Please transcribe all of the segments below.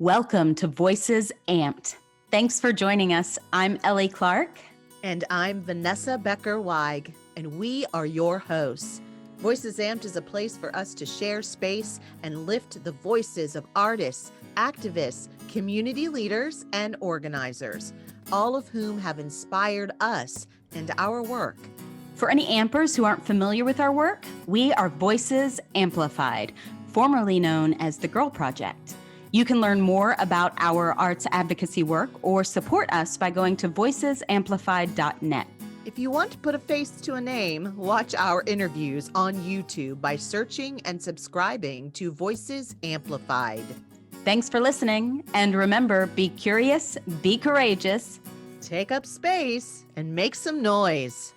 Welcome to Voices Amped. Thanks for joining us. I'm Ellie Clark. And I'm Vanessa Becker Weig, and we are your hosts. Voices Amped is a place for us to share space and lift the voices of artists, activists, community leaders, and organizers, all of whom have inspired us and our work. For any ampers who aren't familiar with our work, we are Voices Amplified, formerly known as the Girl Project. You can learn more about our arts advocacy work or support us by going to voicesamplified.net. If you want to put a face to a name, watch our interviews on YouTube by searching and subscribing to Voices Amplified. Thanks for listening, and remember, be curious, be courageous, take up space, and make some noise.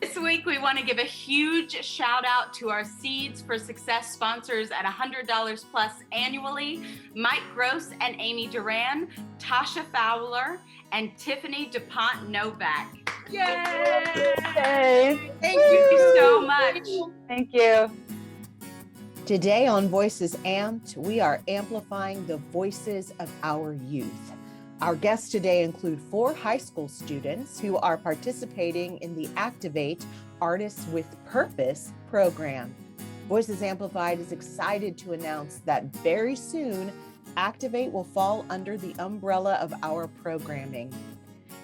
This week, we want to give a huge shout out to our Seeds for Success sponsors at $100 plus annually, Mike Gross and Amy Duran, Tasha Fowler, and Tiffany DuPont Novak. Yay! Thank you so much. Thank you. Today on Voices Amped, we are amplifying the voices of our youth. Our guests today include 4 high school students who are participating in the Activate Artists with Purpose program. Voices Amplified is excited to announce that very soon, Activate will fall under the umbrella of our programming.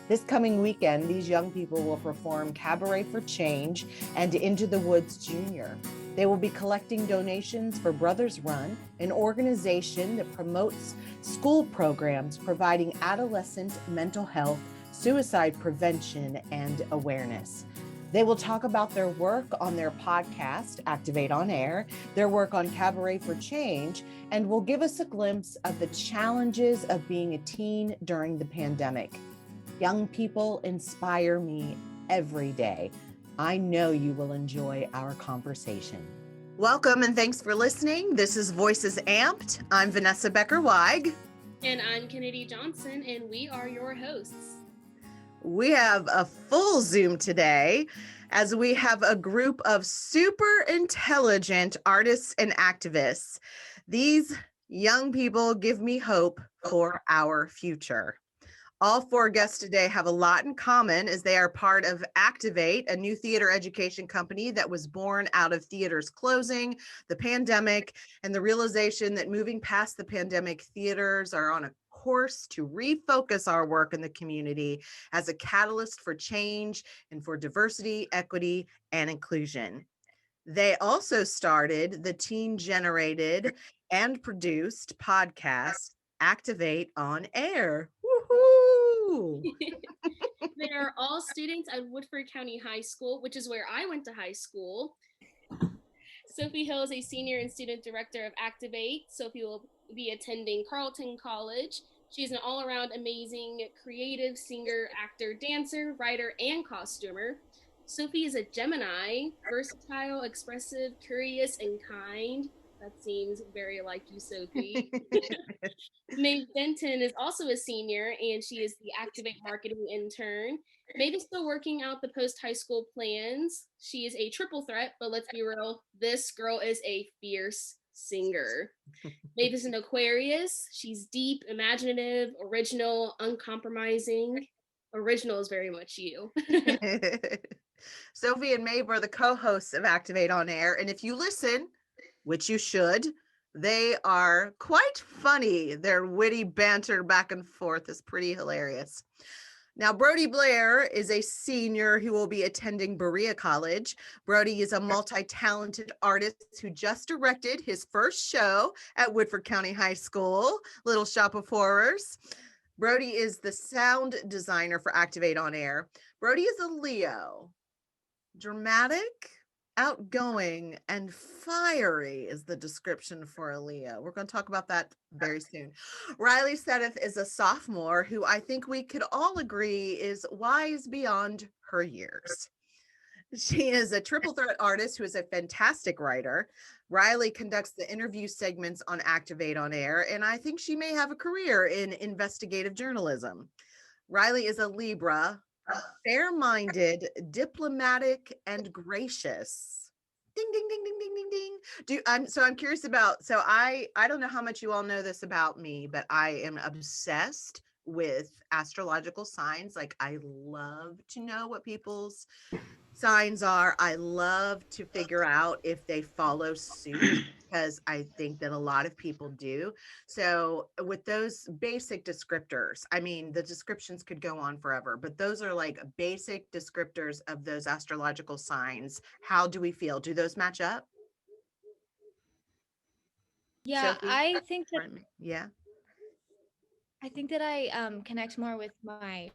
This coming weekend, these young people will perform Cabaret for Change and Into the Woods Junior. They will be collecting donations for Brothers Run, an organization that promotes school programs providing adolescent mental health, suicide prevention, and awareness. They will talk about their work on their podcast, Activate on Air, their work on Cabaret for Change, and will give us a glimpse of the challenges of being a teen during the pandemic. Young people inspire me every day. I know you will enjoy our conversation. Welcome and thanks for listening. This is Voices Amped. I'm Vanessa Becker Weig. And I'm Kennedy Johnson, and we are your hosts. We have a full Zoom today as we have a group of super intelligent artists and activists. These young people give me hope for our future. All 4 guests today have a lot in common as they are part of Activate, a new theater education company that was born out of theaters closing, the pandemic, and the realization that moving past the pandemic, theaters are on a course to refocus our work in the community as a catalyst for change and for diversity, equity, and inclusion. They also started the teen-generated and produced podcast, Activate on Air. Woohoo! They are all students at Woodford County High School, which is where I went to high school. Sophie Hill is a senior and student director of Activate. Sophie will be attending Carleton College. She's an all-around amazing creative singer, actor, dancer, writer, and costumer. Sophie is a Gemini, versatile, expressive, curious, and kind. That seems very like you, Sophie. Maeve Denton is also a senior, and she is the Activate marketing intern. Maeve is still working out the post-high school plans. She is a triple threat, but let's be real, this girl is a fierce singer. Maeve is an Aquarius. She's deep, imaginative, original, uncompromising. Original is very much you. Sophie and Maeve are the co-hosts of Activate on Air, and if you listen, which you should, they are quite funny. Their witty banter back and forth is pretty hilarious. Now, Brodie Blair is a senior who will be attending Berea College. Brodie is a multi-talented artist who just directed his first show at Woodford County High School, Little Shop of Horrors. Brodie is the sound designer for Activate on Air. Brodie is a Leo. Dramatic, outgoing, and fiery is the description for a Leo. We're going to talk about that very soon. Rylie Sudduth is a sophomore who I think we could all agree is wise beyond her years. She is a triple threat artist who is a fantastic writer. Rylie conducts the interview segments on Activate on Air, and I think she may have a career in investigative journalism. Rylie is a Libra, fair-minded, diplomatic, and gracious. Ding, ding, ding, ding, ding, ding, ding. I'm curious about, so I don't know how much you all know this about me, but I am obsessed with astrological signs. Like, I love to know what people's signs are. I love to figure out if they follow suit, because I think that a lot of people do. So with those basic descriptors, I mean, the descriptions could go on forever, but those are like basic descriptors of those astrological signs. How do we feel? Do those match up? Yeah, Sophie? Yeah. I think that I connect more with my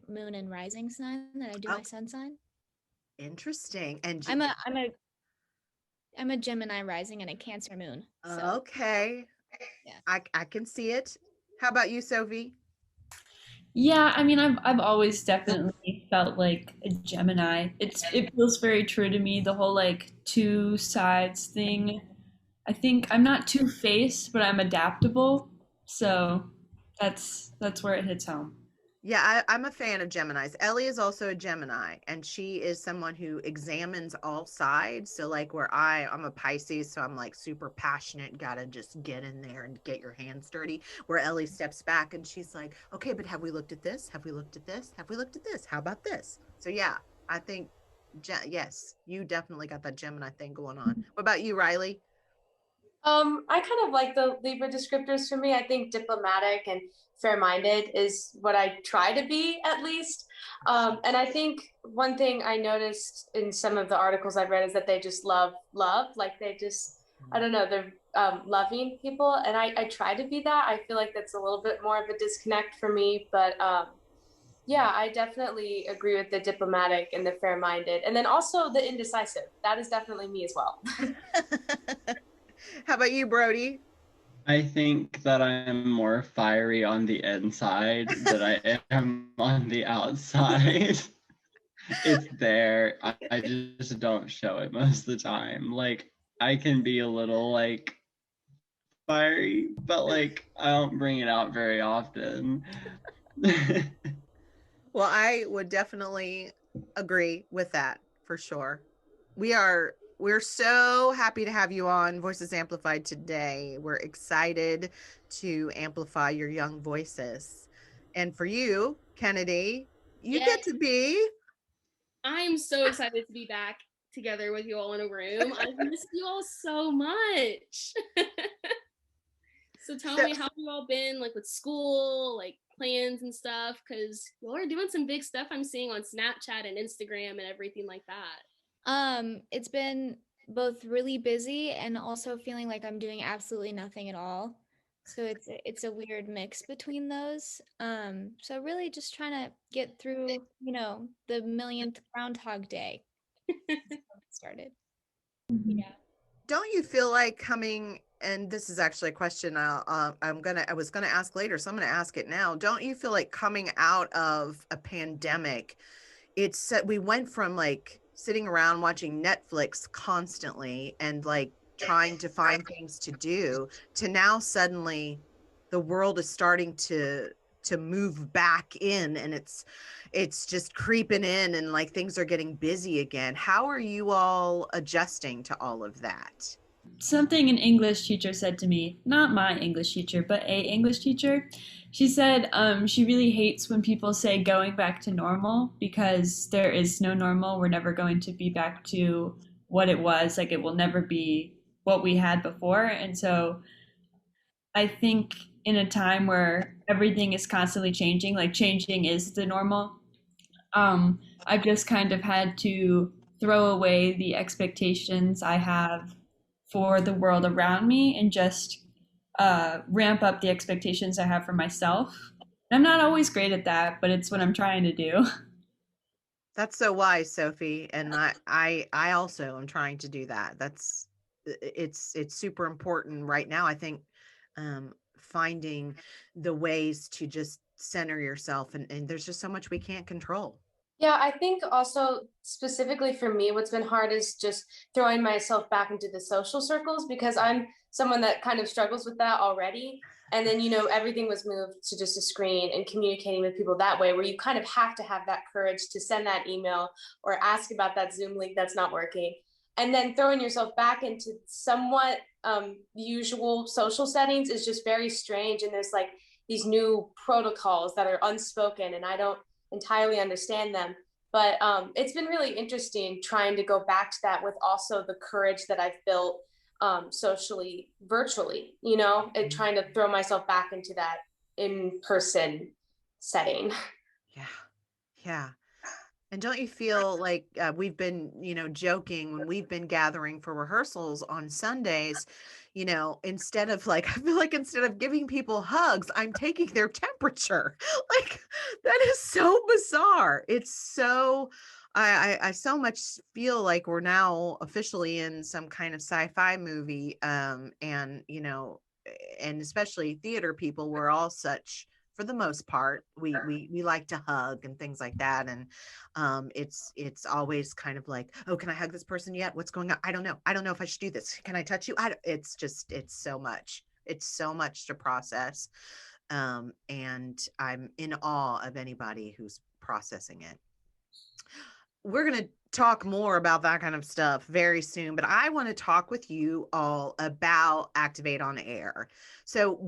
moon and rising sign than I do my Oh, sun sign. interesting. And I'm a Gemini rising and a Cancer moon. So okay. yeah. I can see it. How about you, Sophie? Yeah, I mean, I've always definitely felt like a Gemini. It feels very true to me, the whole like two sides thing. I think I'm not two-faced, but I'm adaptable. So that's where it hits home. Yeah, I'm a fan of Geminis. Ellie is also a Gemini, and she is someone who examines all sides. So like where I'm a Pisces, so I'm like super passionate, gotta just get in there and get your hands dirty. Where Ellie steps back and she's like, okay, but have we looked at this? Have we looked at this? Have we looked at this? How about this? So yeah, I think, yes, you definitely got that Gemini thing going on. What about you, Rylie? I kind of like the Libra descriptors for me. I think diplomatic and fair-minded is what I try to be, at least. And I think one thing I noticed in some of the articles I've read is that they just love, like they just, I don't know, they're loving people. And I try to be that. I feel like that's a little bit more of a disconnect for me. But yeah, I definitely agree with the diplomatic and the fair-minded. And then also the indecisive. That is definitely me as well. How about you, Brodie? I think that I'm more fiery on the inside than I am on the outside. It's there. I just don't show it most of the time. Like, I can be a little like fiery, but like I don't bring it out very often. Well, I would definitely agree with that for sure. We're so happy to have you on Voices Amplified today. We're excited to amplify your young voices. And for you, Kennedy, you get to be. I'm so excited to be back together with you all in a room. I've missed you all so much. So tell me, how have you all been, like with school, like plans and stuff? Because y'all are doing some big stuff I'm seeing on Snapchat and Instagram and everything like that. It's been both really busy and also feeling like I'm doing absolutely nothing at all. So it's a weird mix between those. So really just trying to get through, the millionth Groundhog Day. Started. Yeah. Don't you feel like coming, and this is actually a question I was gonna ask later, so I'm gonna ask it now. Don't you feel like coming out of a pandemic, we went from like sitting around watching Netflix constantly and like trying to find things to do, to now suddenly the world is starting to move back in, and it's just creeping in, and like things are getting busy again. How are you all adjusting to all of that? Something an English teacher said to me, not my English teacher, but a English teacher. She said she really hates when people say going back to normal, because there is no normal. We're never going to be back to what it was. Like, it will never be what we had before. And so I think in a time where everything is constantly changing, like changing is the normal, I've just kind of had to throw away the expectations I have for the world around me and just ramp up the expectations I have for myself. I'm not always great at that, but it's what I'm trying to do. That's so wise, Sophie. And I also am trying to do that. It's super important right now. I think finding the ways to just center yourself, and there's just so much we can't control. Yeah, I think also specifically for me, what's been hard is just throwing myself back into the social circles, because I'm someone that kind of struggles with that already. And then, everything was moved to just a screen and communicating with people that way, where you kind of have to have that courage to send that email or ask about that Zoom link that's not working. and then throwing yourself back into somewhat usual social settings is just very strange. And there's like these new protocols that are unspoken, and I don't entirely understand them. But it's been really interesting trying to go back to that with also the courage that I've built socially, virtually, and trying to throw myself back into that in-person setting. Yeah. And don't you feel like we've been, joking when we've been gathering for rehearsals on Sundays, instead of I feel like instead of giving people hugs, I'm taking their temperature. Like, that is so bizarre. It's so, I so much feel like we're now officially in some kind of sci-fi movie. And, and especially theater people, we're all such, for the most part, we like to hug and things like that. And it's always kind of like, oh, can I hug this person yet? What's going on? I don't know if I should do this. Can I touch you? It's so much to process. And I'm in awe of anybody who's processing it. We're going to talk more about that kind of stuff very soon, but I want to talk with you all about Activate on Air. So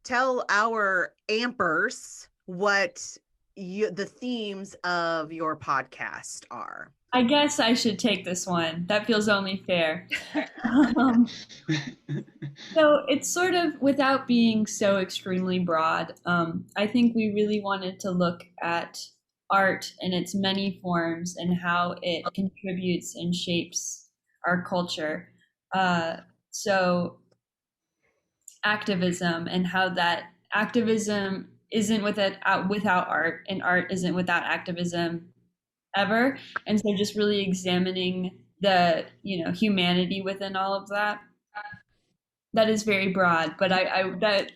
tell our ampers what the themes of your podcast are. I guess I should take this one. That feels only fair. So it's sort of, without being so extremely broad, I think we really wanted to look at art in its many forms and how it contributes and shapes our culture. So activism, and how that activism isn't without art, and art isn't without activism ever. And so just really examining the humanity within all of that. That is very broad, but I that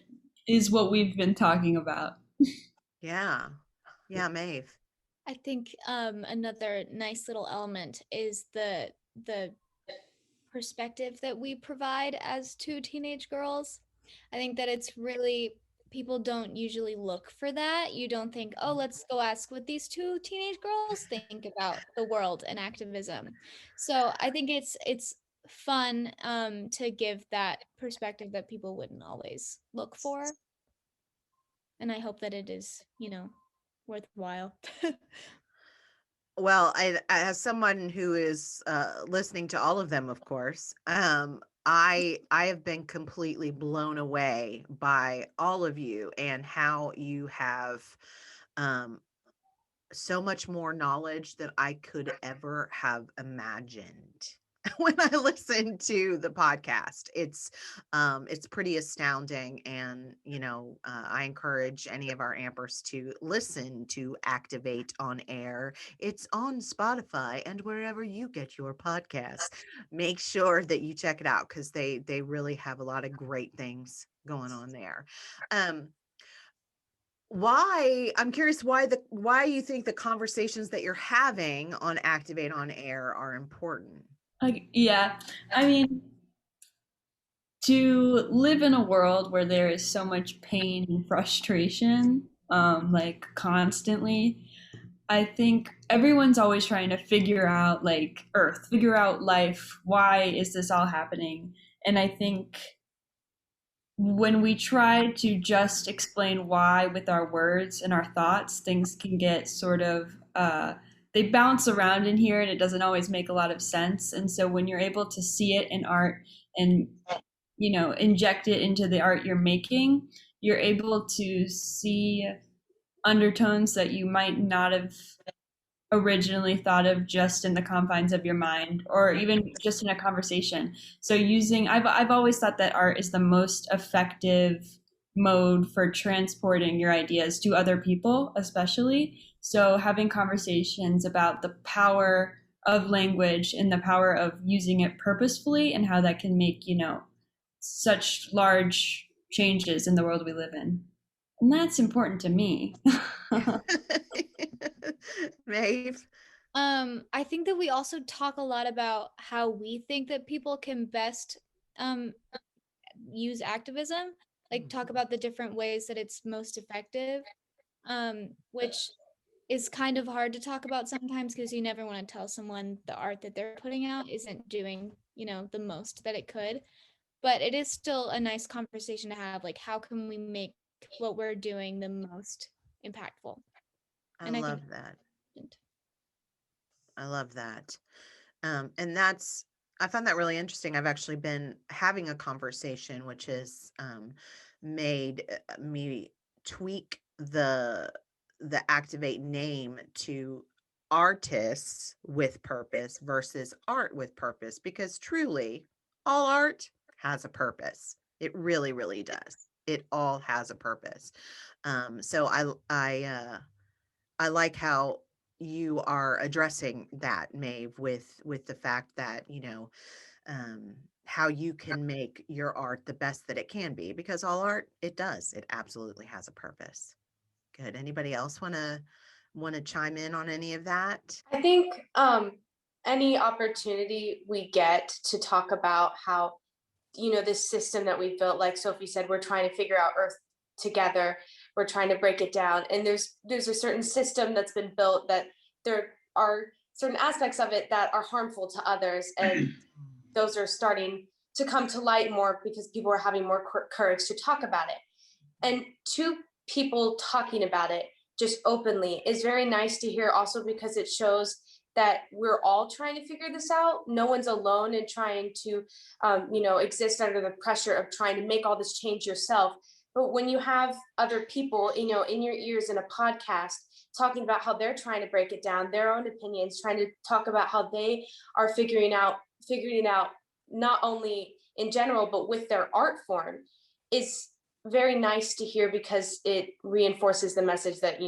is what we've been talking about. Yeah, Maeve. I think another nice little element is the perspective that we provide as two teenage girls. I think that it's really, people don't usually look for that. You don't think, oh, let's go ask what these two teenage girls think about the world and activism. So I think it's fun to give that perspective that people wouldn't always look for. And I hope that it is, worthwhile. Well, as someone who is listening to all of them, of course, I have been completely blown away by all of you and how you have so much more knowledge than I could ever have imagined. When I listen to the podcast, it's pretty astounding. And I encourage any of our ampers to listen to Activate on Air. It's on Spotify and wherever you get your podcasts. Make sure that you check it out, because they really have a lot of great things going on there. I'm curious why you think the conversations that you're having on Activate on Air are important. Yeah, I mean, to live in a world where there is so much pain and frustration, constantly, I think everyone's always trying to figure out figure out life. Why is this all happening? And I think when we try to just explain why with our words and our thoughts, things can get sort of they bounce around in here, and it doesn't always make a lot of sense. And so when you're able to see it in art and inject it into the art you're making, you're able to see undertones that you might not have originally thought of just in the confines of your mind, or even just in a conversation. So I've always thought that art is the most effective mode for transporting your ideas to other people, especially. So having conversations about the power of language and the power of using it purposefully, and how that can make, such large changes in the world we live in. And that's important to me. Maeve? I think that we also talk a lot about how we think that people can best use activism, talk about the different ways that it's most effective, which is kind of hard to talk about sometimes because you never want to tell someone the art that they're putting out isn't doing, the most that it could. But it is still a nice conversation to have. Like, how can we make what we're doing the most impactful? I And I love think that. I love that. And I found that really interesting. I've actually been having a conversation which has made me tweak the Activate name to artists with purpose versus art with purpose, because truly all art has a purpose. It really, really does. It all has a purpose. So I like how you are addressing that, Maeve, with the fact that, how you can make your art the best that it can be, because all art, it does. It absolutely has a purpose. Good. Anybody else want to chime in on any of that? I think any opportunity we get to talk about how, this system that we built, like Sophie said, we're trying to figure out Earth together. We're trying to break it down. And there's a certain system that's been built that there are certain aspects of it that are harmful to others. And those are starting to come to light more because people are having more courage to talk about it. And two people talking about it just openly is very nice to hear, also because it shows that we're all trying to figure this out. No one's alone in trying to, exist under the pressure of trying to make all this change yourself. But when you have other people, in your ears in a podcast talking about how they're trying to break it down, their own opinions, trying to talk about how they are figuring it out, not only in general, but with their art form, is very nice to hear, because it reinforces the message that,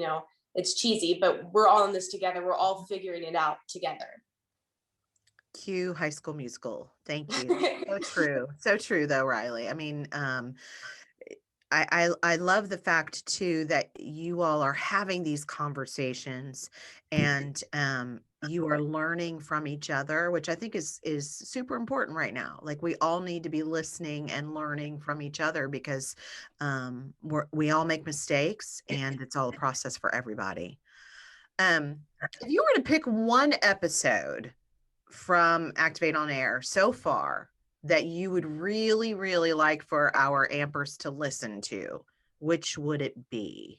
it's cheesy, but we're all in this together. We're all figuring it out together. Cue High School Musical. Thank you. So true. So true though, Rylie. I mean, I love the fact too that you all are having these conversations, and you are learning from each other, which I think is super important right now. Like, we all need to be listening and learning from each other, because we all make mistakes, and it's all a process for everybody. If you were to pick one episode from Activate on Air so far that you would really, really like for our ampers to listen to, which would it be?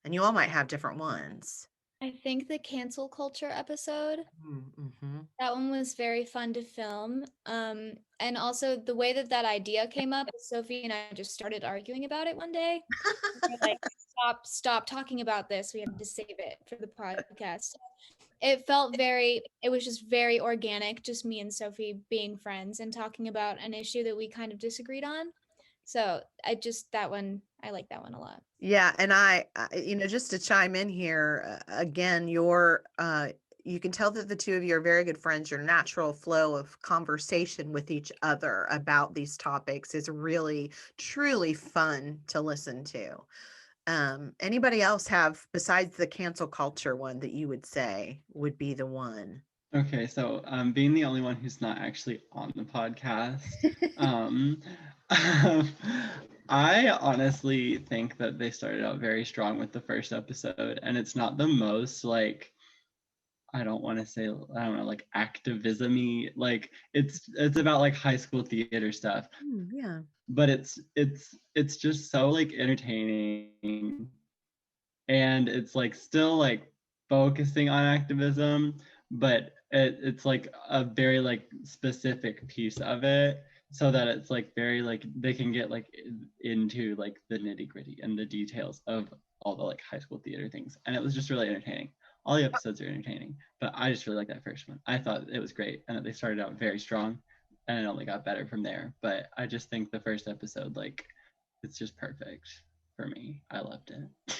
And you all might have different ones. I think the cancel culture episode, Mm-hmm. that one was very fun to film. And also the way that idea came up, Sophie and I just started arguing about it one day. We were like, stop talking about this. We have to save it for the podcast. It was just very organic, just me and Sophie being friends and talking about an issue that we kind of disagreed on. So I like that one a lot. Yeah. And I just to chime in here, again, you can tell that the two of you are very good friends. Your natural flow of conversation with each other about these topics is really, truly fun to listen to. Anybody else have, besides the cancel culture one, that you would say would be the one? Okay, so being the only one who's not actually on the podcast, I honestly think that they started out very strong with the first episode, and it's not the most, like, I don't want to say, I don't know, like activism-y, like it's about like high school theater stuff. Yeah. But it's just so like entertaining, and it's like still like focusing on activism, but it's like a very like specific piece of it, so that it's like very like they can get like into like the nitty-gritty and the details of all the like high school theater things, and it was just really entertaining. All the episodes are entertaining, but I just really like that first one. I thought it was great, and that they started out very strong, and it only got better from there. But I just think the first episode, like, it's just perfect for me. I loved it.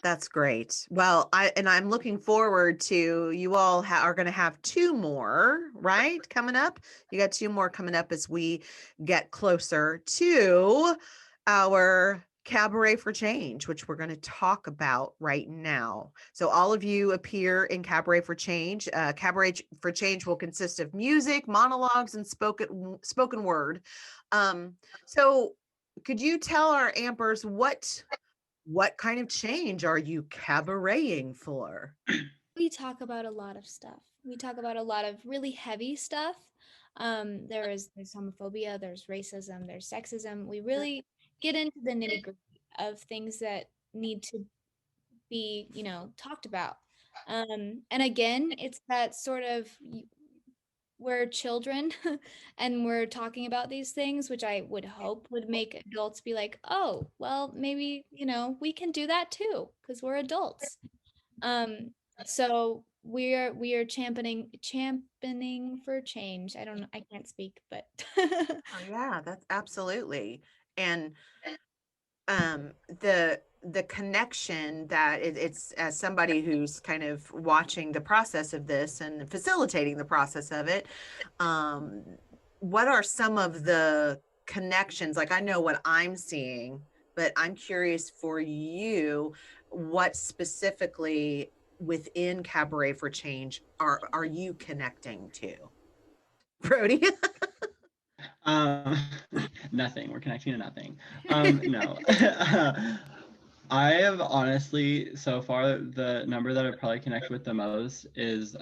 That's great. Well, I'm looking forward to, you all are going to have two more, right? Coming up. You got two more coming up as we get closer to our Cabaret for Change, which we're going to talk about right now. So all of you appear in Cabaret for Change. Cabaret for Change will consist of music, monologues, and spoken word. So could you tell our ampers what What kind of change are you cabareting for? We talk about a lot of stuff. We talk about a lot of really heavy stuff. There's homophobia, there's racism, there's sexism. We really get into the nitty gritty of things that need to be, talked about. And again, it's that sort of we're children and we're talking about these things, which I would hope would make adults be like, oh, well, maybe, we can do that too, because we're adults. Um, so we are championing for change. I don't know, I can't speak, but Oh, yeah, that's absolutely. And the connection that it's, as somebody who's kind of watching the process of this and facilitating the process of it, what are some of the connections? Like, I know what I'm seeing, but I'm curious for you, what specifically within Cabaret for Change are you connecting to? Brodie? Um, nothing. We're connecting to nothing. No. I have honestly, so far, the number that I probably connect with the most is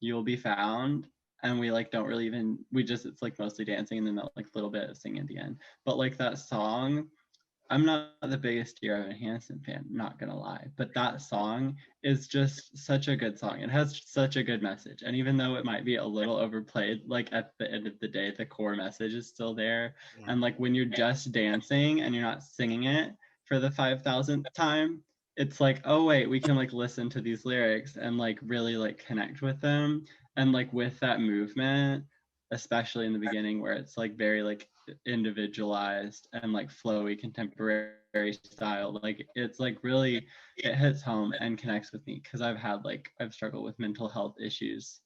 You'll Be Found. And we like don't really even, it's like mostly dancing and then that like little bit of singing at the end. But like that song, I'm not the biggest Dear Evan Hansen fan, not gonna lie, but that song is just such a good song. It has such a good message. And even though it might be a little overplayed, like at the end of the day, the core message is still there. Yeah. And like when you're just dancing and you're not singing it for the 5,000th time, it's like, oh wait, we can like listen to these lyrics and like really like connect with them. And like with that movement, especially in the beginning where it's like very like individualized and like flowy contemporary style, like it's like really, it hits home and connects with me because I've struggled with mental health issues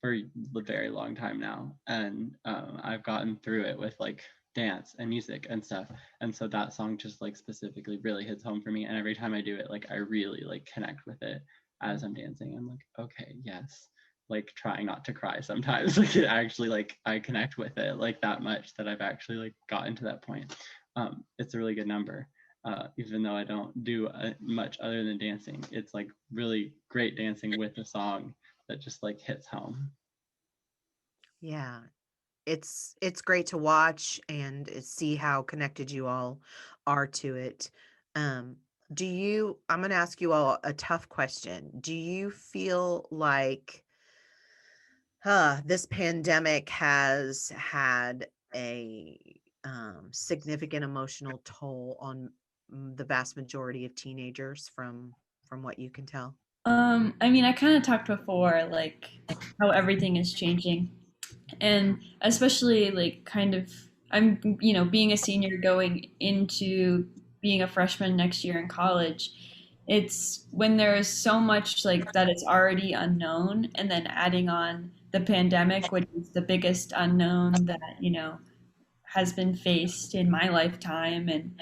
for a very long time now, and I've gotten through it with like dance and music and stuff, and so that song just like specifically really hits home for me, and every time I do it, like I really like connect with it as I'm dancing. I'm like, okay, yes, like trying not to cry sometimes. Like it actually, like I connect with it like that much that I've actually like gotten to that point. It's a really good number. Even though I don't do much other than dancing, it's like really great dancing with a song that just like hits home. Yeah, it's great to watch and see how connected you all are to it. Um, I'm going to ask you all a tough question. Do you feel like this pandemic has had a significant emotional toll on the vast majority of teenagers from what you can tell? I mean, I kind of talked before, like how everything is changing, and especially like kind of I'm being a senior going into being a freshman next year in college. It's when there's so much like that it's already unknown, and then adding on the pandemic, which is the biggest unknown that has been faced in my lifetime, and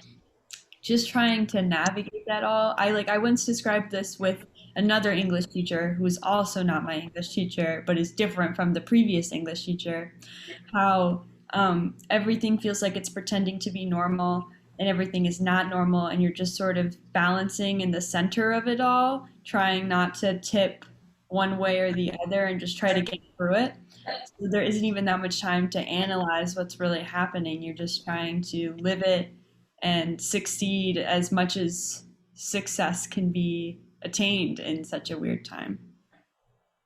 just trying to navigate that all. I once described this with another English teacher who is also not my English teacher, but is different from the previous English teacher. How everything feels like it's pretending to be normal and everything is not normal, and you're just sort of balancing in the center of it all, trying not to tip one way or the other and just try to get through it. So there isn't even that much time to analyze what's really happening. You're just trying to live it and succeed as much as success can be attained in such a weird time.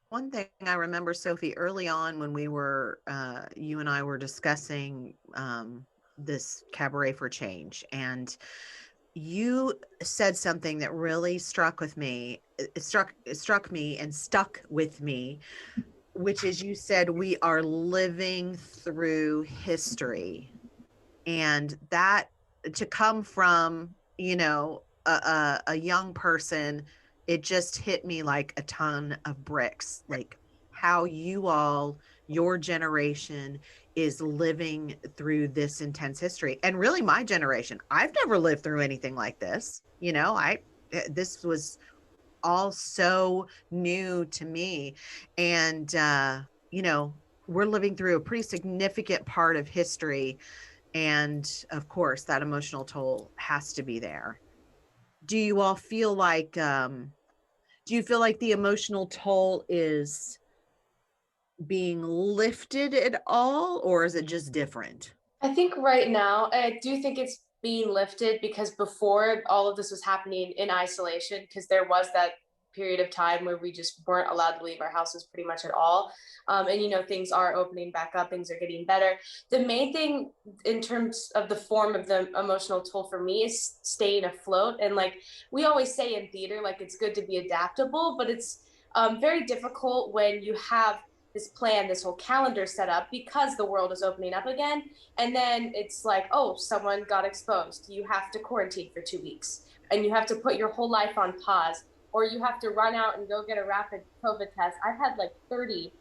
One thing I remember, Sophie, early on when we were, you and I were discussing this Cabaret for Change, and you said something that really struck with me. It struck me and stuck with me, which is you said we are living through history, and that to come from a young person, it just hit me like a ton of bricks, like how your generation is living through this intense history. And really my generation, I've never lived through anything like this. This was all so new to me. And we're living through a pretty significant part of history, and of course that emotional toll has to be there. do you all feel like, do you feel like the emotional toll is being lifted at all, or is it just different? I think right now, I do think it's being lifted because before all of this was happening in isolation, because there was that period of time where we just weren't allowed to leave our houses pretty much at all. And, you know, things are opening back up, things are getting better. The main thing in terms of the form of the emotional toll for me is staying afloat. And like we always say in theater, like it's good to be adaptable, but it's very difficult when you have this plan, this whole calendar set up because the world is opening up again. And then it's like, oh, someone got exposed. You have to quarantine for 2 weeks and you have to put your whole life on pause, or you have to run out and go get a rapid COVID test. I've had like 30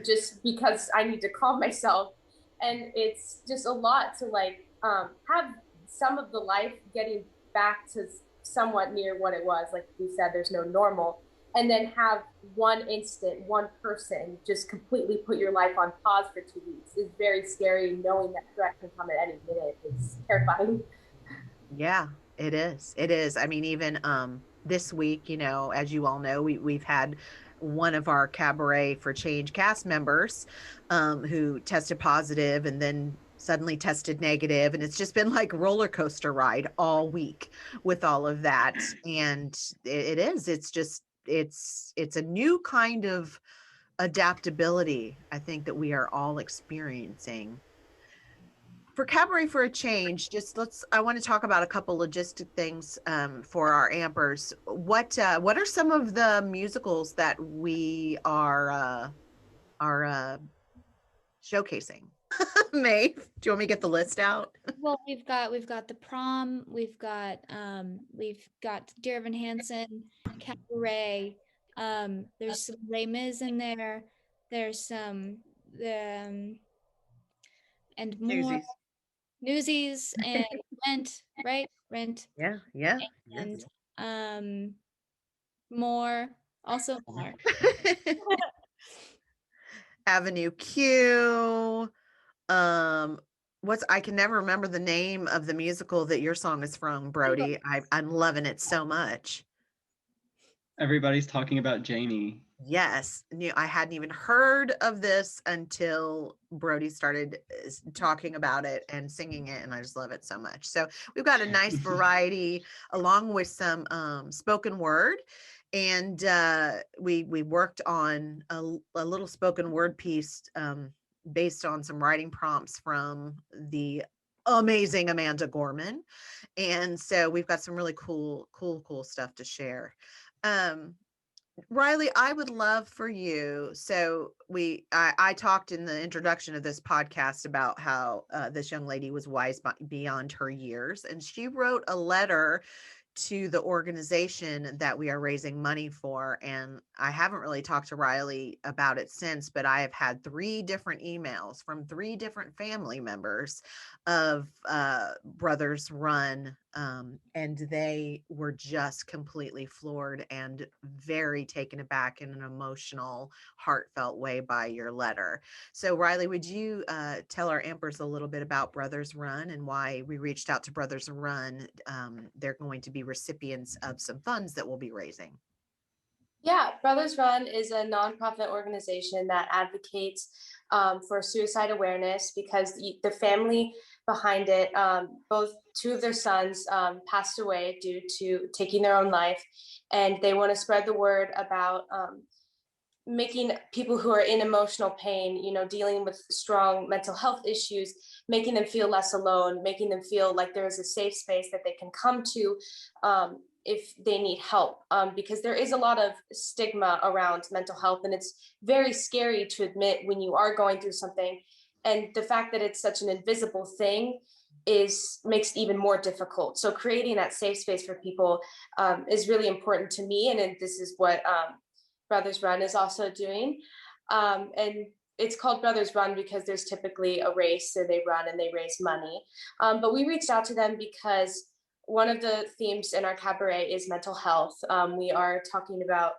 just because I need to calm myself. And it's just a lot to like have some of the life getting back to somewhat near what it was. Like we said, there's no normal, and then have one instant, one person just completely put your life on pause for 2 weeks is very scary. Knowing that threat can come at any minute is terrifying. Yeah, it is. It is. I mean, even this week, you know, as you all know, we've had one of our Cabaret for Change cast members who tested positive and then suddenly tested negative, and it's just been like roller coaster ride all week with all of that. And it is. It's just it's a new kind of adaptability, I think, that we are all experiencing. For Cabaret for a Change, just I want to talk about a couple logistic things for our ampers. What are some of the musicals that we are showcasing? Maeve, do you want me to get the list out? Well, we've got the prom, we've got Dear Evan Hansen, Cabaret, there's some Les Mis in there, there's some the and more Newsies. Newsies and Rent, right? Rent Yeah, yeah. and more, also more. Avenue Q. I can never remember the name of the musical that your song is from, Brodie. I'm loving it so much. Everybody's talking about Janie. Yes, I hadn't even heard of this until Brodie started talking about it and singing it, and I just love it so much. So we've got a nice variety along with some spoken word, and we worked on a little spoken word piece based on some writing prompts from the amazing Amanda Gorman, and so we've got some really cool stuff to share. Rylie, I would love for you. So I talked in the introduction of this podcast about how this young lady was wise beyond her years, and she wrote a letter to the organization that we are raising money for. And I haven't really talked to Rylie about it since, but I have had 3 different emails from 3 different family members of Brothers Run. And they were just completely floored and very taken aback in an emotional, heartfelt way by your letter. So Rylie, would you tell our ampers a little bit about Brothers Run and why we reached out to Brothers Run? They're going to be recipients of some funds that we'll be raising. Yeah, Brothers Run is a nonprofit organization that advocates for suicide awareness because the family behind it, both 2 of their sons passed away due to taking their own life, and they want to spread the word about making people who are in emotional pain, you know, dealing with strong mental health issues, making them feel less alone, making them feel like there is a safe space that they can come to if they need help, because there is a lot of stigma around mental health, and it's very scary to admit when you are going through something. And the fact that it's such an invisible thing makes it even more difficult. So creating that safe space for people is really important to me, and this is what Brothers Run is also doing. And it's called Brothers Run because there's typically a race, so they run and they raise money. But we reached out to them because one of the themes in our cabaret is mental health. We are talking about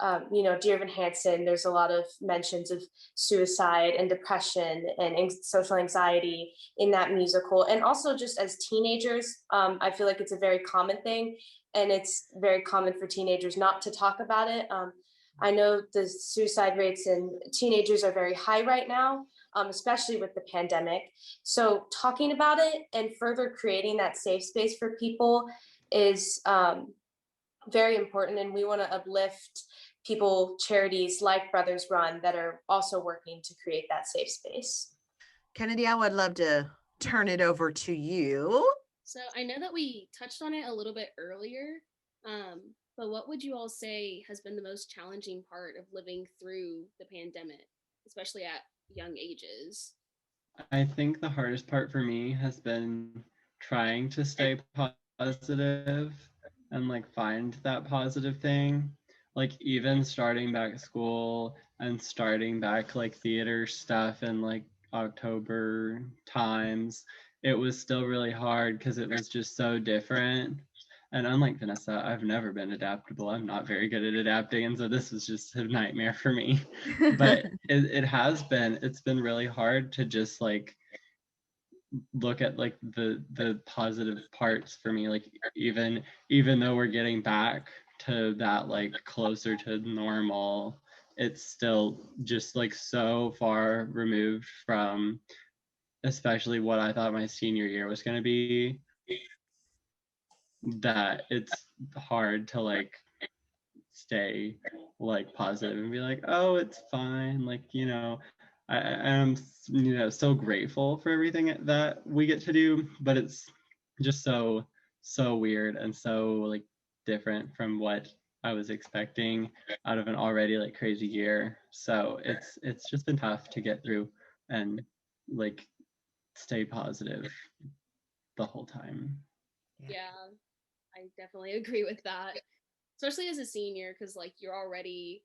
Dear Evan Hansen, there's a lot of mentions of suicide and depression and social anxiety in that musical. And also just as teenagers, I feel like it's a very common thing, and it's very common for teenagers not to talk about it. I know the suicide rates in teenagers are very high right now, especially with the pandemic. So talking about it and further creating that safe space for people is very important. And we want to uplift people, charities like Brothers Run that are also working to create that safe space. Kennedy, I would love to turn it over to you. So I know that we touched on it a little bit earlier, but what would you all say has been the most challenging part of living through the pandemic, especially at young ages? I think the hardest part for me has been trying to stay positive and like find that positive thing. Like even starting back school and starting back like theater stuff in like October times, it was still really hard because it was just so different. And unlike Vanessa, I've never been adaptable. I'm not very good at adapting. And so this was just a nightmare for me. But it's been really hard to just like look at like the positive parts for me. Like even though we're getting back to that like closer to normal, it's still just like so far removed from especially what I thought my senior year was going to be, that it's hard to like stay like positive and be like, oh, it's fine. Like, I am, so grateful for everything that we get to do, but it's just so weird and so like different from what I was expecting out of an already like crazy year. So it's just been tough to get through and like stay positive the whole time. Yeah, I definitely agree with that, especially as a senior, because like you're already,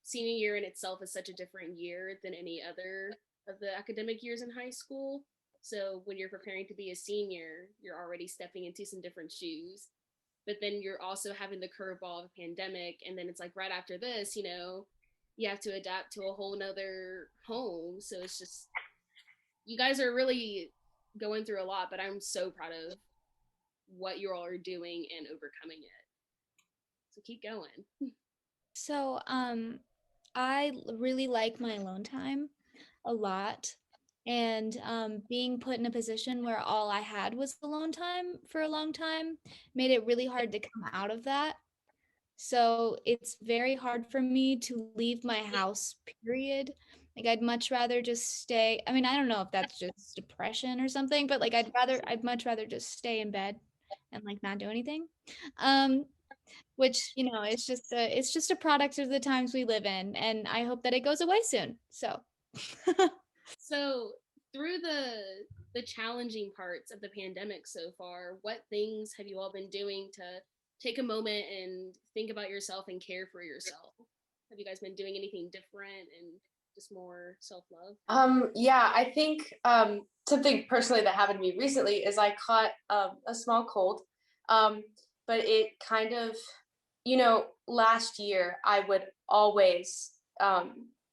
senior year in itself is such a different year than any other of the academic years in high school. So when you're preparing to be a senior, you're already stepping into some different shoes. But then you're also having the curveball of a pandemic, and then it's like right after this, you have to adapt to a whole nother home. So it's just, you guys are really going through a lot, but I'm so proud of what you all are doing and overcoming it. So keep going. So, I really like my alone time a lot. And being put in a position where all I had was alone time for a long time made it really hard to come out of that. So it's very hard for me to leave my house, period. Like I'd much rather just stay. I mean, I don't know if that's just depression or something, but like I'd much rather just stay in bed and like not do anything. Um, which, it's just a product of the times we live in, and I hope that it goes away soon. So So through the challenging parts of the pandemic so far, what things have you all been doing to take a moment and think about yourself and care for yourself? Have you guys been doing anything different and just more self-love? Yeah, I think something personally that happened to me recently is I caught a small cold, but it kind of, last year I would always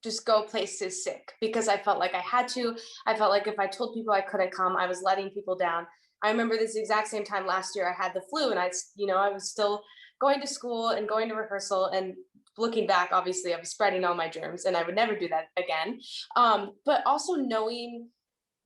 just go places sick because I felt like I had to. I felt like if I told people I couldn't come, I was letting people down. I remember this exact same time last year I had the flu, and I was still going to school and going to rehearsal, and looking back, obviously I was spreading all my germs, and I would never do that again. But also knowing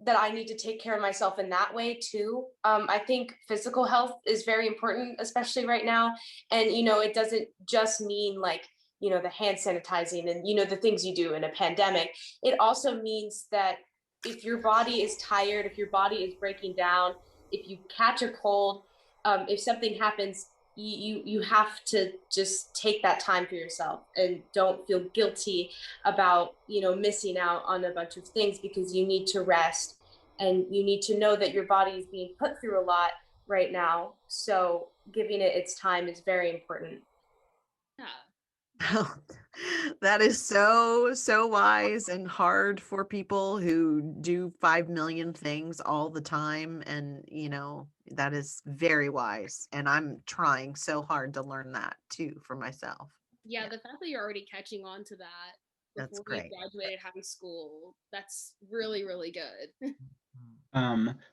that I need to take care of myself in that way too. I think physical health is very important, especially right now. And, it doesn't just mean like, the hand sanitizing and, the things you do in a pandemic. It also means that if your body is tired, if your body is breaking down, if you catch a cold, if something happens, you have to just take that time for yourself and don't feel guilty about missing out on a bunch of things, because you need to rest and you need to know that your body is being put through a lot right now, so giving it its time is very important. Yeah. That is so wise and hard for people who do 5 million things all the time. And, that is very wise. And I'm trying so hard to learn that too for myself. Yeah, the fact that you're already catching on to that That's before you great. graduated high school, that's really, really good.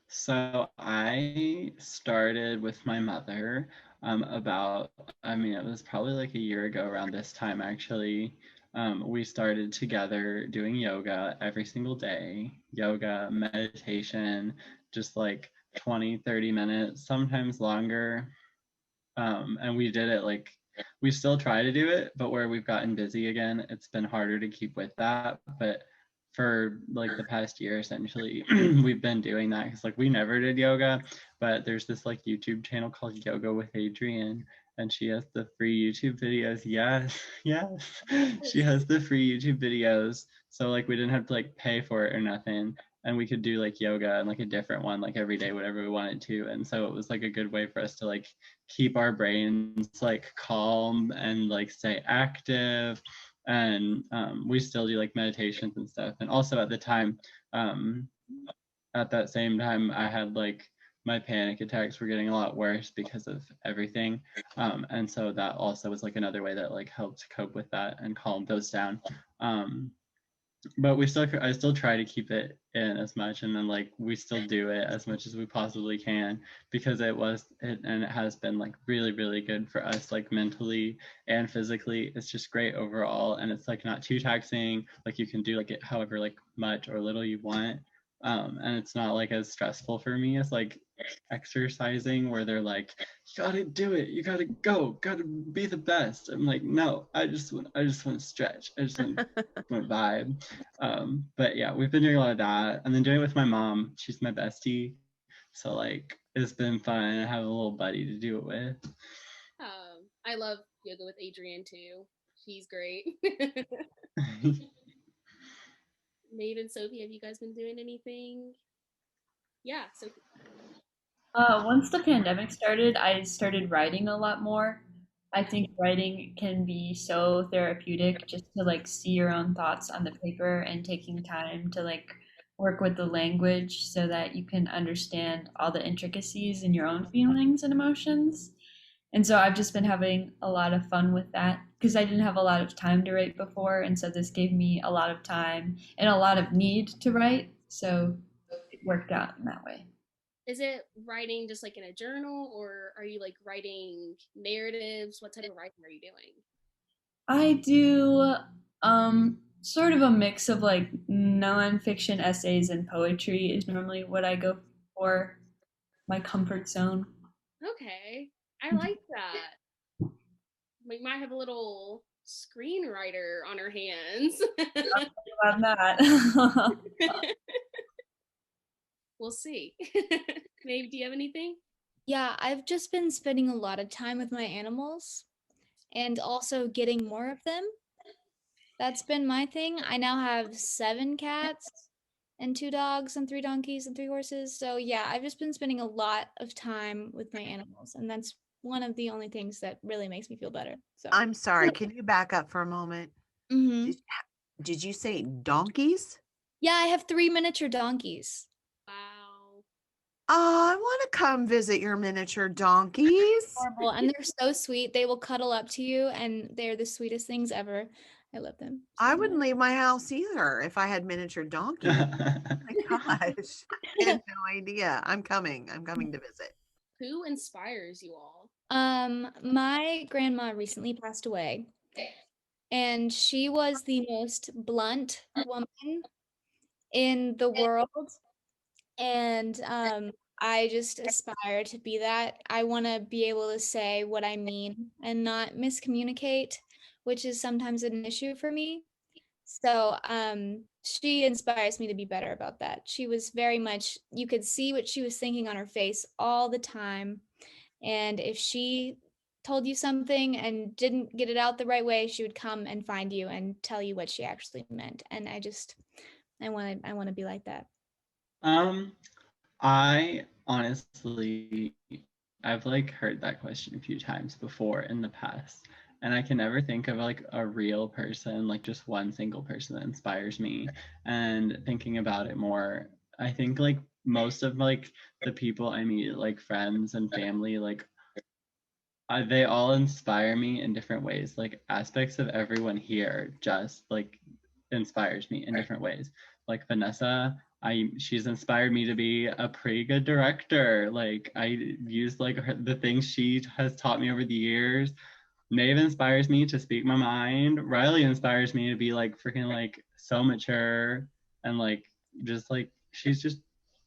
So I started with my mother about, I mean, it was probably like a year ago around this time actually. We started together doing yoga every single day, yoga, meditation, just like 20, 30 minutes, sometimes longer. And we did it like, we still try to do it, but where we've gotten busy again, it's been harder to keep with that. But for like the past year, essentially, we've been doing that because like we never did yoga, but there's this like YouTube channel called Yoga with Adrienne, and she has the free YouTube videos. Yes, yes, she has the free YouTube videos. So like we didn't have to like pay for it or nothing, and we could do like yoga and like a different one like every day, whatever we wanted to. And so it was like a good way for us to like keep our brains like calm and like stay active. And we still do like meditations and stuff. And also at the time, at that same time, I had like my panic attacks were getting a lot worse because of everything. And so that also was like another way that like helped cope with that and calm those down. But I still try to keep it in as much, and then like we still do it as much as we possibly can, because it has been like really, really good for us, like mentally and physically. It's just great overall, and it's like not too taxing. Like you can do like it however like much or little you want. And it's not like as stressful for me as like exercising, where they're like, you gotta do it, you gotta go, gotta be the best. I'm like, no, I just want to stretch, I just want to vibe. But yeah, we've been doing a lot of that, and then doing it with my mom. She's my bestie, so like it's been fun. I have a little buddy to do it with. I love yoga with Adrienne too. She's great. Maeve and Sophie, have you guys been doing anything? Yeah, Sophie. Once the pandemic started, I started writing a lot more. I think writing can be so therapeutic, just to like see your own thoughts on the paper and taking time to like work with the language so that you can understand all the intricacies in your own feelings and emotions. And so I've just been having a lot of fun with that because I didn't have a lot of time to write before. And so this gave me a lot of time and a lot of need to write. So it worked out in that way. Is it writing just like in a journal, or are you like writing narratives? What type of writing are you doing? I do sort of a mix of like nonfiction essays and poetry is normally what I go for, my comfort zone. Okay, I like that. We might have a little screenwriter on our hands. About that. We'll see. Maybe, do you have anything? Yeah, I've just been spending a lot of time with my animals and also getting more of them. That's been my thing. I now have 7 cats and 2 dogs and 3 donkeys and 3 horses. So yeah, I've just been spending a lot of time with my animals, and that's one of the only things that really makes me feel better. So I'm sorry. Can you back up for a moment? Mhm. Did you say donkeys? Yeah, I have 3 miniature donkeys. Wow. Oh, I want to come visit your miniature donkeys. Horrible, and they're so sweet. They will cuddle up to you, and they're the sweetest things ever. I love them I so wouldn't much. leave my house either if I had miniature donkeys. Oh my gosh. I had no idea. I'm coming. I'm coming to visit. Who inspires you all? My grandma recently passed away, and she was the most blunt woman in the world. And I just aspire to be that. I want to be able to say what I mean and not miscommunicate, which is sometimes an issue for me. So she inspires me to be better about that. She was very much, you could see what she was thinking on her face all the time. And if she told you something and didn't get it out the right way, she would come and find you and tell you what she actually meant. And I want to be like that. um, I honestly, I've like heard that question a few times before in the past, and I can never think of like a real person, like just one single person that inspires me. And thinking about it more, I think like most of like the people I meet, like friends and family, like They all inspire me in different ways. Like aspects of everyone here just like inspires me in different ways. Like Vanessa, she's inspired me to be a pretty good director. Like I use like the things she has taught me over the years. Maeve inspires me to speak my mind. Rylie inspires me to be like freaking like so mature and like just like she's just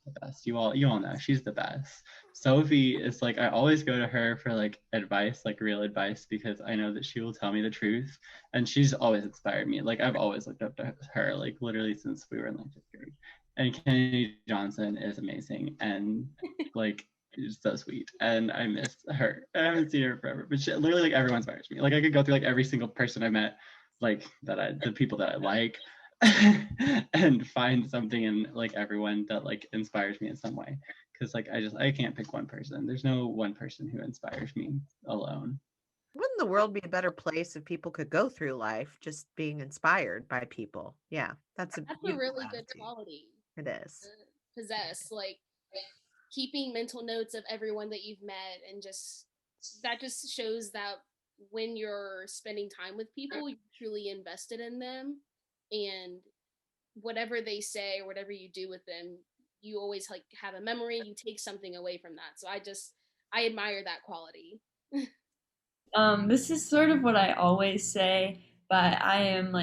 the best. You all know she's the best. Sophie is like I always go to her for like advice, like real advice, because I know that she will tell me the truth. And she's always inspired me. Like I've always looked up to her, like literally since we were in like 5th grade. And Kennedy Johnson is amazing and like she's so sweet. And I miss her. I haven't seen her forever. But she, literally like everyone inspires me. Like I could go through like every single person I met, like the people that I like. And find something in like everyone that like inspires me in some way, because like I can't pick one person. There's no one person who inspires me alone. Wouldn't the world be a better place if people could go through life just being inspired by people? Yeah, that's a really good attitude. quality. It is. Possess, like keeping mental notes of everyone that you've met, and just that just shows that when you're spending time with people, you're truly invested in them, and whatever they say or whatever you do with them, you always like have a memory, you take something away from that. So I admire that quality. This is sort of what I always say, but I'm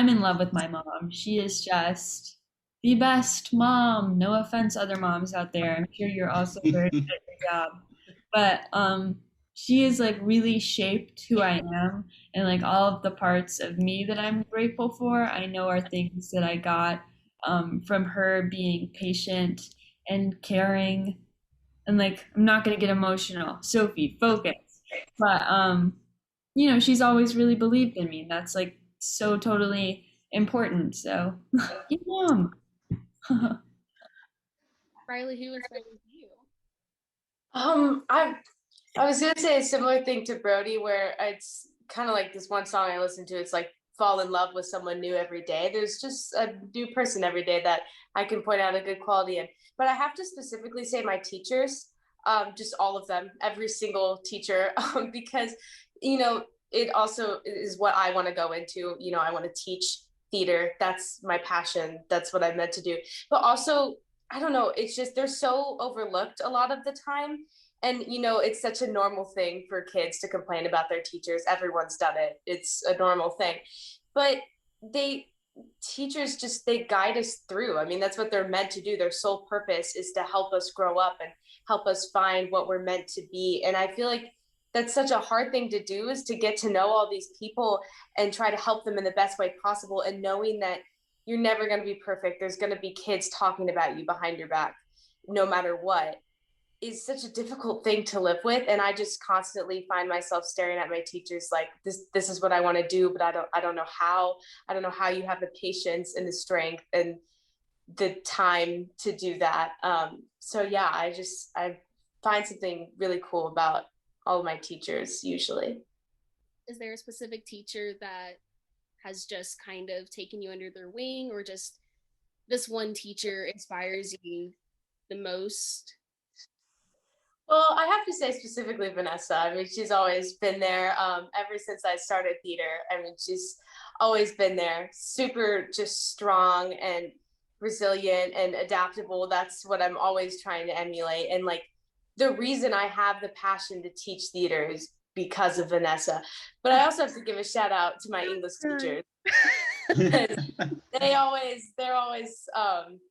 in love with my mom. She is just the best mom. No offense, other moms out there. I'm sure you're also very good at your job. But she is like really shaped who I am, and like all of the parts of me that I'm grateful for, I know are things that I got from her being patient and caring. And like I'm not gonna get emotional. Sophie, focus. But she's always really believed in me, and that's like so totally important. So yeah, mom. Rylie, who inspires you? I was gonna say a similar thing to Brodie, where it's kind of like this one song I listen to. It's like fall in love with someone new every day. There's just a new person every day that I can point out a good quality in. But I have to specifically say my teachers, just all of them, every single teacher, because it also is what I want to go into. I want to teach theater. That's my passion. That's what I'm meant to do. But also, I don't know. It's just they're so overlooked a lot of the time. And it's such a normal thing for kids to complain about their teachers. Everyone's done it. It's a normal thing. But teachers they guide us through. I mean, that's what they're meant to do. Their sole purpose is to help us grow up and help us find what we're meant to be. And I feel like that's such a hard thing to do, is to get to know all these people and try to help them in the best way possible, and knowing that you're never going to be perfect. There's going to be kids talking about you behind your back, no matter what, is such a difficult thing to live with. And I just constantly find myself staring at my teachers like, this is what I want to do, but I don't know how. I don't know how you have the patience and the strength and the time to do that. So yeah, I find something really cool about all of my teachers usually. Is there a specific teacher that has just kind of taken you under their wing, or just this one teacher inspires you the most? Well, I have to say specifically Vanessa. I mean, she's always been there ever since I started theater. I mean, she's always been there, super just strong and resilient and adaptable. That's what I'm always trying to emulate. And like the reason I have the passion to teach theater is because of Vanessa. But I also have to give a shout out to my English teachers. they're always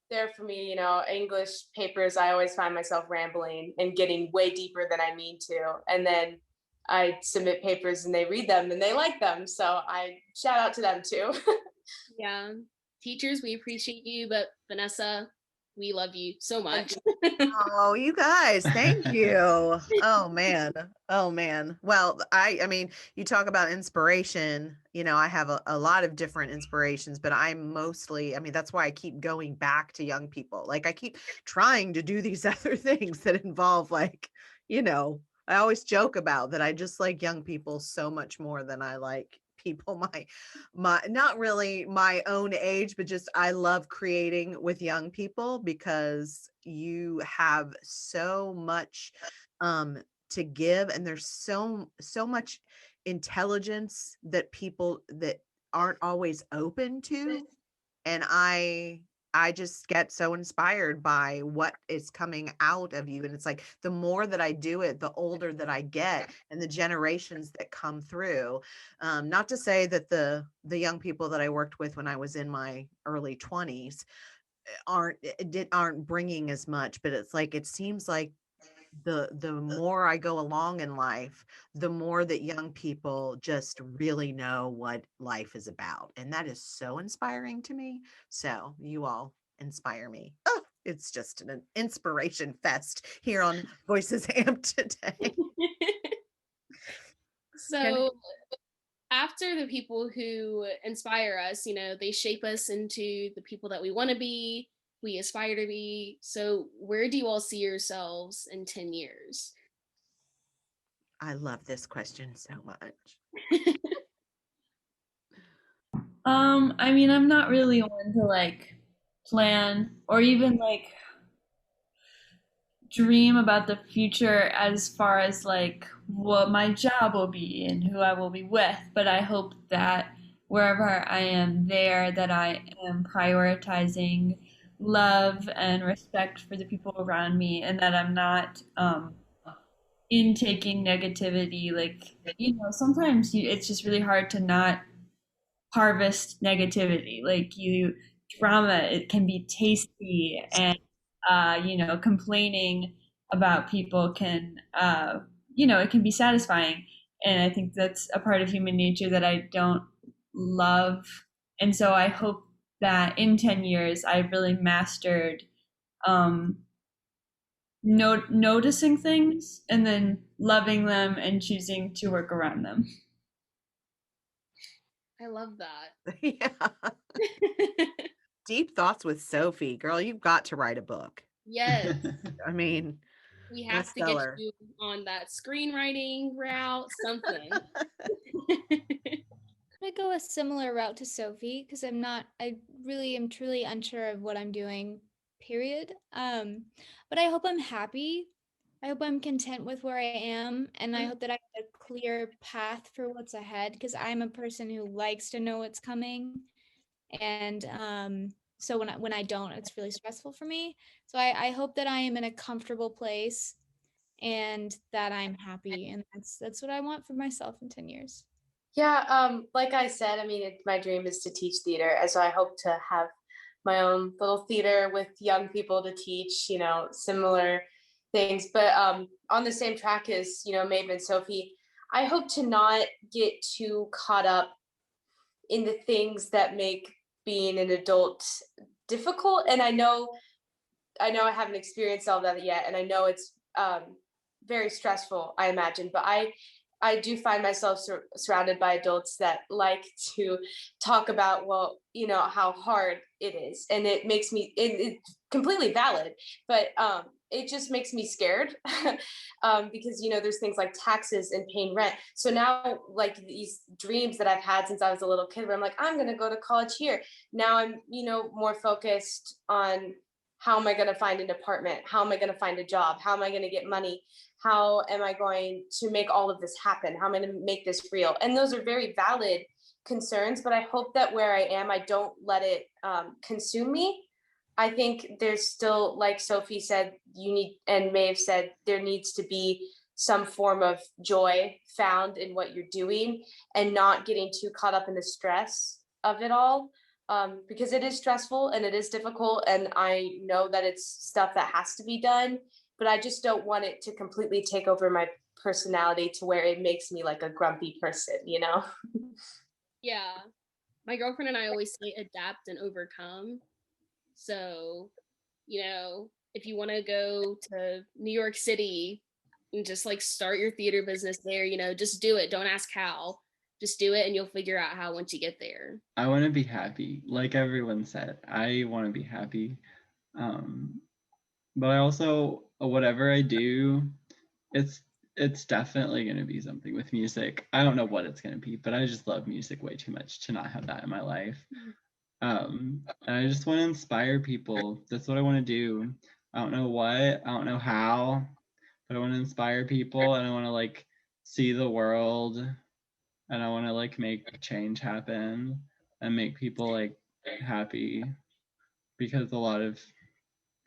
there for me. English papers, I always find myself rambling and getting way deeper than I mean to, and then I submit papers and they read them and they like them, so I shout out to them too. Yeah, teachers, we appreciate you, but Vanessa, we love you so much. Oh, you guys, thank you. Oh man. Well, I mean, you talk about inspiration, I have a lot of different inspirations, but I'm mostly, I mean, that's why I keep going back to young people. Like I keep trying to do these other things that involve like, I always joke about that I just like young people so much more than I like people my not really my own age, but just I love creating with young people because you have so much to give, and there's so much intelligence that people that aren't always open to. And I just get so inspired by what is coming out of you. And it's like, the more that I do it, the older that I get, and the generations that come through. Not to say that the young people that I worked with when I was in my early 20s aren't bringing as much, but it's like, it seems like the more I go along in life, the more that young people just really know what life is about. And that is so inspiring to me. So you all inspire me. Oh, it's just an inspiration fest here on Voices Amp today. So after the people who inspire us, they shape us into the people that we want to be, we aspire to be. So where do you all see yourselves in 10 years? I love this question so much. I mean, I'm not really one to like plan or even like dream about the future as far as like what my job will be and who I will be with, but I hope that wherever I am there, that I am prioritizing love and respect for the people around me, and that I'm not intaking negativity. Like, sometimes it's just really hard to not harvest negativity. Like, drama, it can be tasty, and complaining about people can it can be satisfying, and I think that's a part of human nature that I don't love. And so I hope that in 10 years I've really mastered noticing things and then loving them and choosing to work around them. I love that. Yeah. Deep thoughts with Sophie. Girl, you've got to write a book. Yes. I mean, we have to get you on that screenwriting route, something. I go a similar route to Sophie because I really am truly unsure of what I'm doing, period. But I hope I'm happy. I hope I'm content with where I am, and I hope that I have a clear path for what's ahead, because I'm a person who likes to know what's coming. And so when I don't, it's really stressful for me. So I hope that I am in a comfortable place and that I'm happy, and that's what I want for myself in 10 years. Yeah, like I said, I mean, my dream is to teach theater, and so I hope to have my own little theater with young people to teach, similar things. But on the same track as, Maeve and Sophie, I hope to not get too caught up in the things that make being an adult difficult. And I know I haven't experienced all that yet, and I know it's very stressful, I imagine, but I do find myself surrounded by adults that like to talk about, well, how hard it is. And it makes me, it's completely valid, but it just makes me scared because, there's things like taxes and paying rent. So now, like, these dreams that I've had since I was a little kid, where I'm like, I'm going to go to college here. Now I'm, more focused on how am I going to find an apartment? How am I going to find a job? How am I going to get money? How am I going to make all of this happen? How am I going to make this real? And those are very valid concerns, but I hope that where I am, I don't let it consume me. I think there's still, like Sophie said, and Maeve said, there needs to be some form of joy found in what you're doing, and not getting too caught up in the stress of it all. Because it is stressful and it is difficult, and I know that it's stuff that has to be done, but I just don't want it to completely take over my personality to where it makes me like a grumpy person, Yeah. My girlfriend and I always say adapt and overcome. So, if you want to go to New York City and just like start your theater business there, just do it. Don't ask how. Just do it and you'll figure out how once you get there. I want to be happy. Like everyone said, I want to be happy. But I also, whatever I do, it's definitely going to be something with music. I don't know what it's going to be, but I just love music way too much to not have that in my life. And I just want to inspire people. That's what I want to do. I don't know what, I don't know how, but I want to inspire people, and I want to like see the world, and I want to like make change happen and make people like happy, because a lot of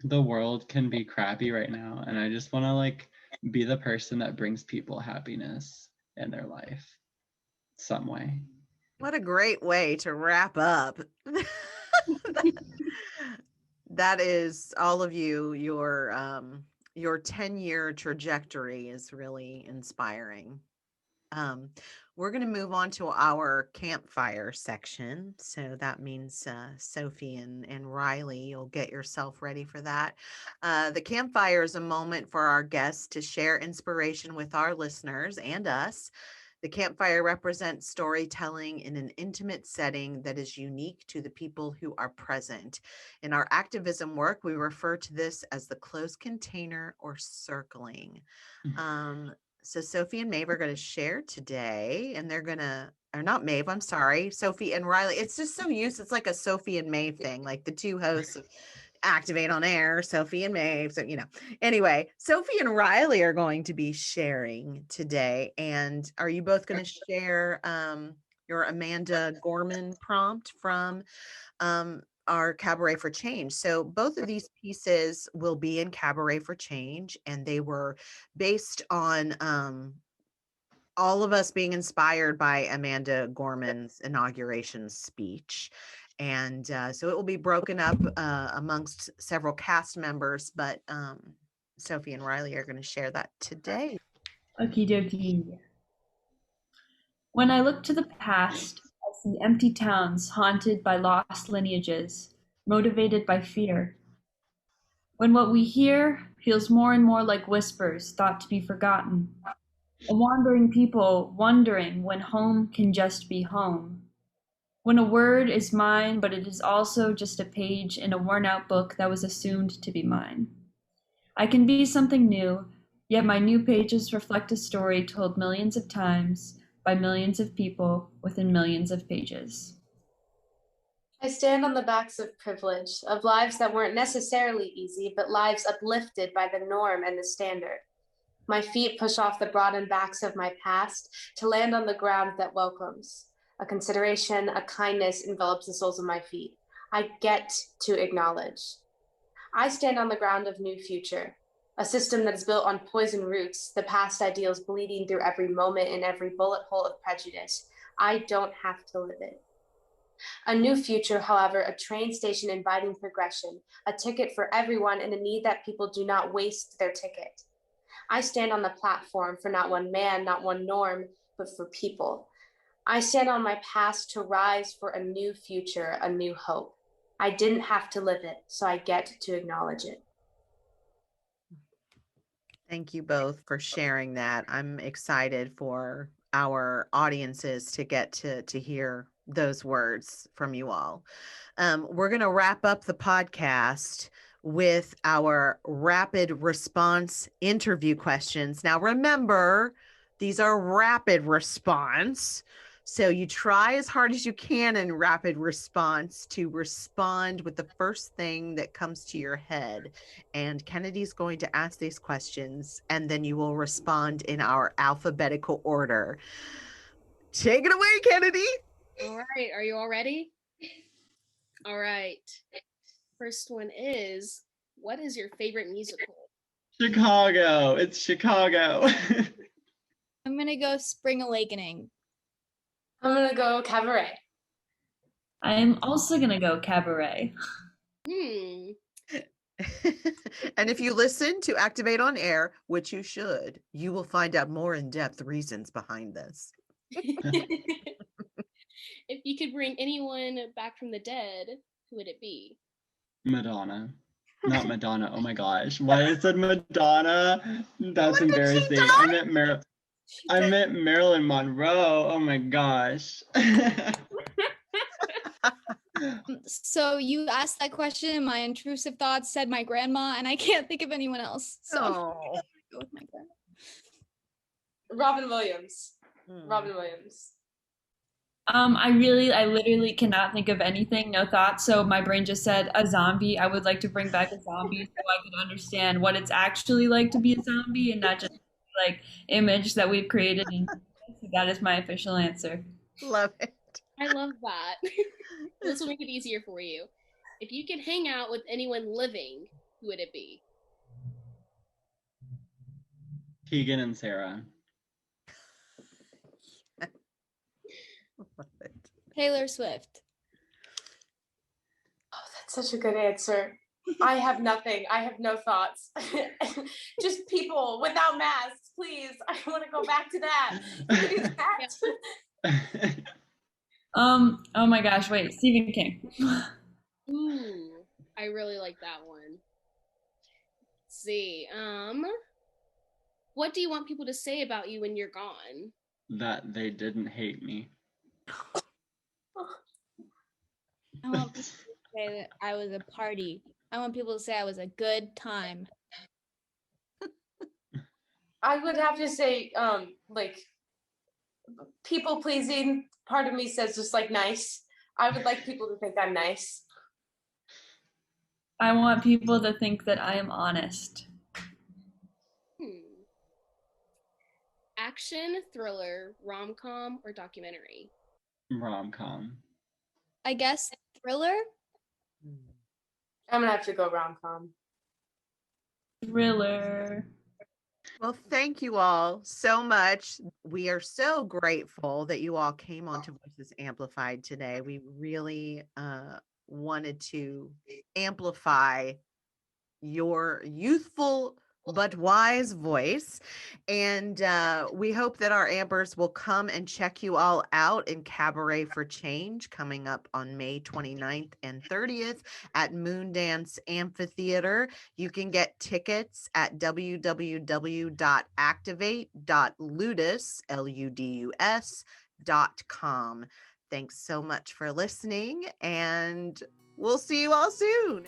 the world can be crappy right now, and I just want to like be the person that brings people happiness in their life some way. What a great way to wrap up. That is all of you. Your 10-year trajectory is really inspiring. We're going to move on to our campfire section. So that means Sophie and Rylie, you'll get yourself ready for that. The campfire is a moment for our guests to share inspiration with our listeners and us. The campfire represents storytelling in an intimate setting that is unique to the people who are present. In our activism work, we refer to this as the closed container or circling. So Sophie and Maeve are going to share today, and they're going to, or not Maeve, I'm sorry, Sophie and Rylie. It's just so used. It's like a Sophie and Maeve thing, like the two hosts of Activate on Air, Sophie and Maeve. So, anyway, Sophie and Rylie are going to be sharing today. And are you both going to share your Amanda Gorman prompt from our Cabaret for Change? So both of these pieces will be in Cabaret for Change, and they were based on all of us being inspired by Amanda Gorman's inauguration speech. And so it will be broken up amongst several cast members, but Sophie and Rylie are going to share that today. Okie dokie. When I look to the past, I see empty towns haunted by lost lineages, motivated by fear. When what we hear feels more and more like whispers thought to be forgotten, a wandering people wondering when home can just be home. When a word is mine, but it is also just a page in a worn-out book that was assumed to be mine. I can be something new, yet my new pages reflect a story told millions of times by millions of people within millions of pages. I stand on the backs of privilege, of lives that weren't necessarily easy, but lives uplifted by the norm and the standard. My feet push off the broadened backs of my past to land on the ground that welcomes. A consideration, a kindness envelops the soles of my feet. I get to acknowledge. I stand on the ground of new future, a system that is built on poison roots, the past ideals bleeding through every moment and every bullet hole of prejudice. I don't have to live it. A new future, however, a train station inviting progression, a ticket for everyone, and a need that people do not waste their ticket. I stand on the platform for not one man, not one norm, but for people. I stand on my past to rise for a new future, a new hope. I didn't have to live it, so I get to acknowledge it. Thank you both for sharing that. I'm excited for our audiences to get to hear those words from you all. We're going to wrap up the podcast with our rapid response interview questions. Now, remember, these are rapid response. So you try as hard as you can in rapid response to respond with the first thing that comes to your head. And Kennedy's going to ask these questions, and then you will respond in our alphabetical order. Take it away, Kennedy. All right. Are you all ready? All right. First one is, what is your favorite musical? Chicago. It's Chicago. I'm going to go Spring Awakening. I'm gonna go Cabaret. I am also going to go Cabaret. And if you listen to Activate on Air, which you should, you will find out more in-depth reasons behind this. If you could bring anyone back from the dead, who would it be? Madonna. Not Madonna. Oh my gosh. Why I said Madonna? That's embarrassing. I meant Marilyn Monroe. Oh my gosh. So you asked that question, and my intrusive thoughts said my grandma, and I can't think of anyone else. So I'm gonna go with my grandma. Robin Williams. Robin Williams. I literally cannot think of anything, no thoughts. So my brain just said a zombie. I would like to bring back a zombie so I could understand what it's actually like to be a zombie and not just like image that we've created. And that is my official answer. Love it. I love that. This will make it easier for you. If you could hang out with anyone living, who would it be? Keegan and Sarah. Love it. Taylor Swift. Oh, that's such a good answer. I have nothing. I have no thoughts. Just people without masks, please. I want to go back to that. Can we do that? Oh my gosh, wait, Stephen King. Ooh, I really like that one. Let's see. What do you want people to say about you when you're gone? That they didn't hate me. I want people to say that I was a party. I want people to say I was a good time. I would have to say, like, people pleasing. Part of me says just like nice. I would like people to think I'm nice. I want people to think that I am honest. Action, thriller, rom-com, or documentary? Rom-com. I guess thriller? I'm gonna have to go rom-com. Thriller. Well, thank you all so much. We are so grateful that you all came on to Voices Amplified today. We really wanted to amplify your youthful but wise voice. And we hope that our Ampers will come and check you all out in Cabaret for Change coming up on May 29th and 30th at Moondance Amphitheater. You can get tickets at www.activate.ludus.com. Thanks so much for listening, and we'll see you all soon.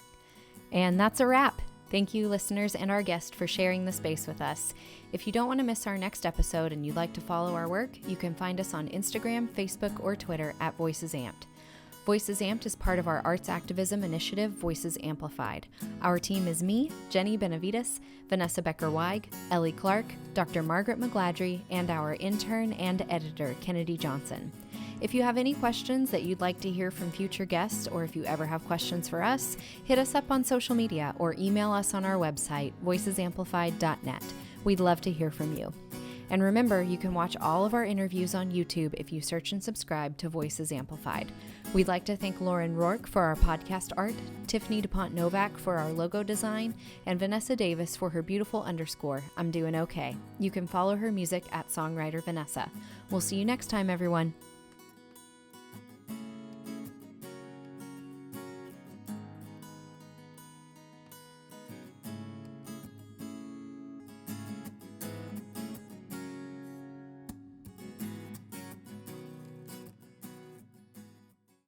And that's a wrap. Thank you, listeners, and our guest for sharing the space with us. If you don't want to miss our next episode and you'd like to follow our work, you can find us on Instagram, Facebook, or Twitter at Voices Amped. Voices Amped is part of our arts activism initiative, Voices Amplified. Our team is me, Jenny Benavides, Vanessa Becker Weig, Ellie Clark, Dr. Margaret McGladry, and our intern and editor, Kennedy Johnson. If you have any questions that you'd like to hear from future guests, or if you ever have questions for us, hit us up on social media or email us on our website, voicesamplified.net. We'd love to hear from you. And remember, you can watch all of our interviews on YouTube if you search and subscribe to Voices Amplified. We'd like to thank Lauren Rourke for our podcast art, Tiffany DuPont Novak for our logo design, and Vanessa Davis for her beautiful underscore, I'm Doing Okay. You can follow her music at Songwriter Vanessa. We'll see you next time, everyone.